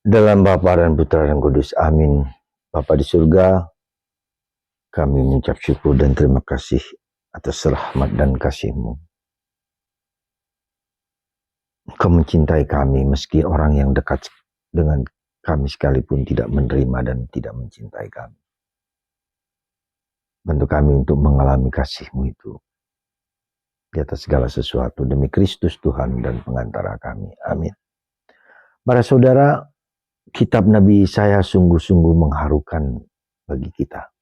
Dalam Bapa dan Putra dan Kudus, amin. Bapa di surga, kami mengucap syukur dan terima kasih atas rahmat dan kasih-Mu. Kau mencintai kami meski orang yang dekat dengan kami sekalipun tidak menerima dan tidak mencintai kami. Bantu kami untuk mengalami kasih-Mu itu di atas segala sesuatu demi Kristus Tuhan dan pengantara kami. Amin. Para saudara, kitab Nabi Yesaya sungguh-sungguh mengharukan bagi kita.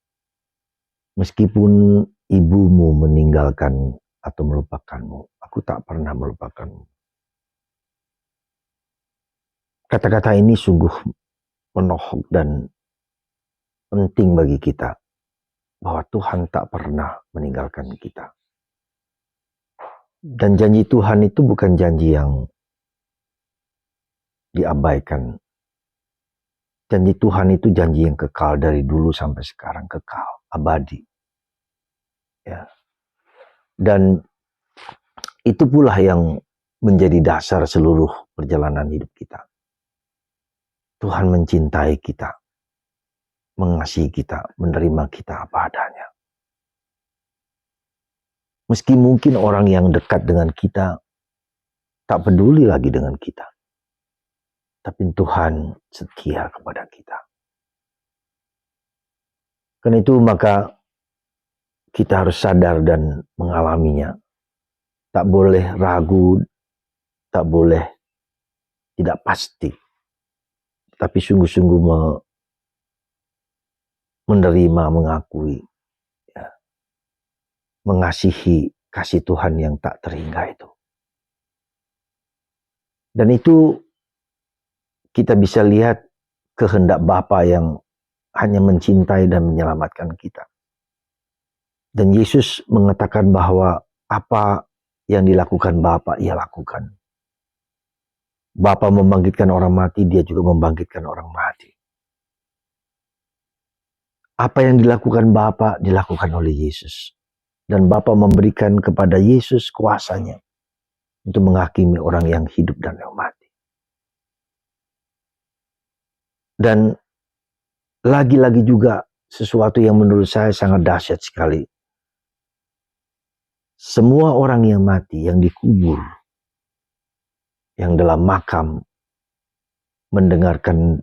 Meskipun ibumu meninggalkan atau melupakanmu, aku tak pernah melupakanmu. Kata-kata ini sungguh menohok dan penting bagi kita, bahwa Tuhan tak pernah meninggalkan kita. Dan janji Tuhan itu bukan janji yang diabaikan. Janji Tuhan itu janji yang kekal dari dulu sampai sekarang, kekal, abadi. Ya. Dan itu pula yang menjadi dasar seluruh perjalanan hidup kita. Tuhan mencintai kita, mengasihi kita, menerima kita apa adanya. Meski mungkin orang yang dekat dengan kita tak peduli lagi dengan kita, tapi Tuhan setia kepada kita. Karena itu maka kita harus sadar dan mengalaminya. Tak boleh ragu, tak boleh tidak pasti, tapi sungguh-sungguh menerima, mengakui, ya, mengasihi kasih Tuhan yang tak terhingga itu. Dan itu kita bisa lihat kehendak Bapa yang hanya mencintai dan menyelamatkan kita. Dan Yesus mengatakan bahwa apa yang dilakukan Bapa, Ia lakukan. Bapa membangkitkan orang mati, Dia juga membangkitkan orang mati. Apa yang dilakukan Bapa dilakukan oleh Yesus. Dan Bapa memberikan kepada Yesus kuasanya untuk menghakimi orang yang hidup dan yang mati. Dan lagi-lagi juga sesuatu yang menurut saya sangat dahsyat sekali. Semua orang yang mati, yang dikubur, yang dalam makam, mendengarkan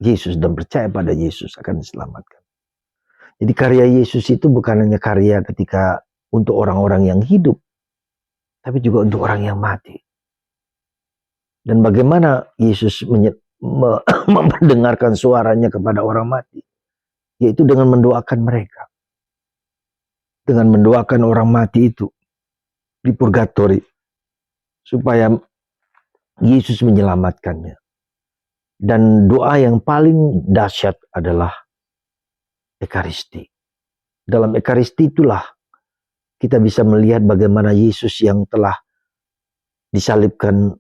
Yesus dan percaya pada Yesus akan diselamatkan. Jadi karya Yesus itu bukan hanya karya ketika untuk orang-orang yang hidup, tapi juga untuk orang yang mati. Dan bagaimana Yesus mendengarkan suaranya kepada orang mati? Yaitu dengan mendoakan mereka. Dengan mendoakan orang mati itu di purgatori, supaya Yesus menyelamatkannya. Dan doa yang paling dahsyat adalah Ekaristi. Dalam Ekaristi itulah kita bisa melihat bagaimana Yesus yang telah disalibkan,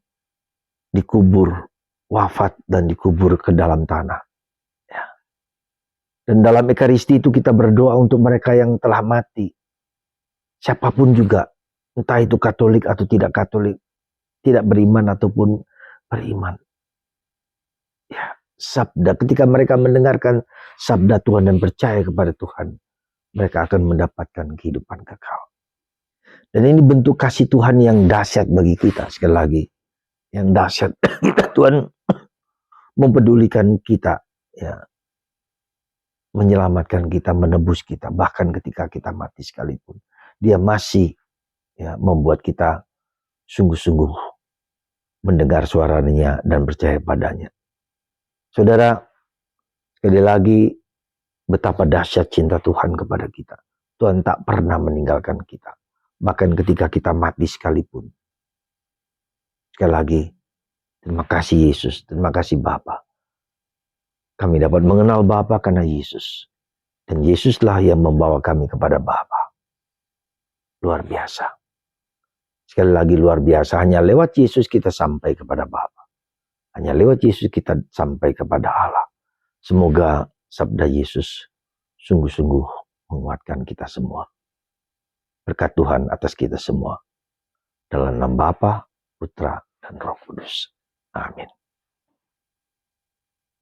dikubur, wafat dan dikubur ke dalam tanah. Ya. Dan dalam Ekaristi itu kita berdoa untuk mereka yang telah mati. Siapapun juga, entah itu Katolik atau tidak Katolik, tidak beriman ataupun beriman. Ya, sabda, ketika mereka mendengarkan sabda Tuhan dan percaya kepada Tuhan, mereka akan mendapatkan kehidupan kekal. Dan ini bentuk kasih Tuhan yang dahsyat bagi kita. Sekali lagi, yang dahsyat. Tuhan mempedulikan kita, ya, menyelamatkan kita, menebus kita, bahkan ketika kita mati sekalipun. Dia masih, ya, membuat kita sungguh-sungguh mendengar suaranya dan percaya padanya. Saudara, sekali lagi, betapa dahsyat cinta Tuhan kepada kita. Tuhan tak pernah meninggalkan kita, bahkan ketika kita mati sekalipun. Sekali lagi, terima kasih Yesus, terima kasih Bapa. Kami dapat mengenal Bapa karena Yesus. Dan Yesuslah yang membawa kami kepada Bapa. Luar biasa. Sekali lagi luar biasa, hanya lewat Yesus kita sampai kepada Bapa. Hanya lewat Yesus kita sampai kepada Allah. Semoga sabda Yesus sungguh-sungguh menguatkan kita semua. Berkat Tuhan atas kita semua. Dalam nama Bapa, Putra, dan Roh Kudus. Amin.